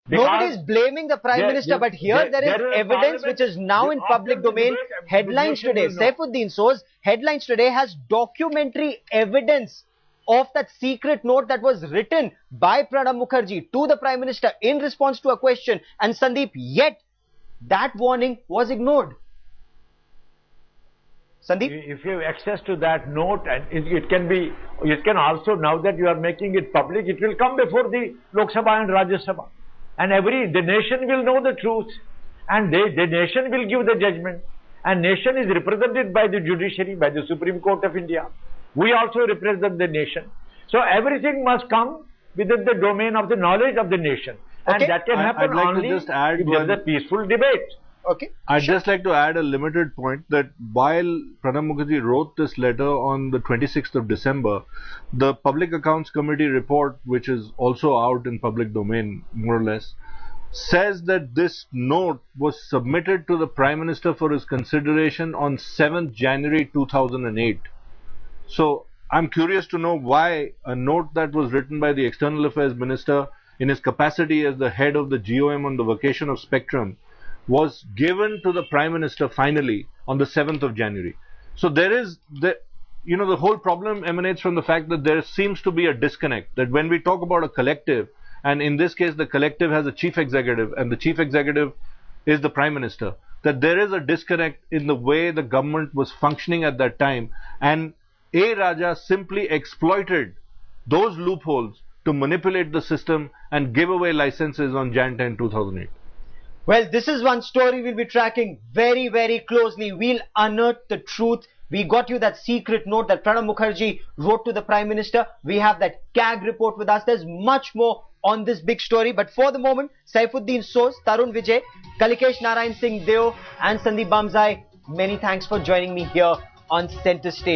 Nobody is blaming the Prime Minister, but here there is evidence which is now in public domain. Headlines today, Saifuddin Soz, headlines today has documentary evidence of that secret note that was written by Pranab Mukherjee to the Prime Minister in response to a question. And Sandeep, yet that warning was ignored. Sandeep? If you have access to that note, and it can also, now that you are making it public, it will come before the Lok Sabha and Rajya Sabha. And the nation will know the truth. And the nation will give the judgment. And nation is represented by the judiciary, by the Supreme Court of India. We also represent the nation. So everything must come within the domain of the knowledge of the nation. And that can happen only if there is a peaceful debate. Okay. I'd just like to add a limited point that while Pranab Mukherjee wrote this letter on the 26th of December, the Public Accounts Committee report, which is also out in public domain more or less, says that this note was submitted to the Prime Minister for his consideration on 7th January 2008. So I'm curious to know why a note that was written by the External Affairs Minister in his capacity as the head of the GOM on the vacation of Spectrum was given to the Prime Minister finally on the 7th of January. So there is, the whole problem emanates from the fact that there seems to be a disconnect, that when we talk about a collective, and in this case the collective has a chief executive and the chief executive is the Prime Minister, that there is a disconnect in the way the government was functioning at that time, and A. Raja simply exploited those loopholes to manipulate the system and give away licenses on Jan 10, 2008. Well, this is one story we'll be tracking very, very closely. We'll unearth the truth. We got you that secret note that Pranab Mukherjee wrote to the Prime Minister. We have that CAG report with us. There's much more on this big story. But for the moment, Saifuddin Soz, Tarun Vijay, Kalikesh Narayan Singh Deo and Sandeep Bamzai, many thanks for joining me here on Center Stage.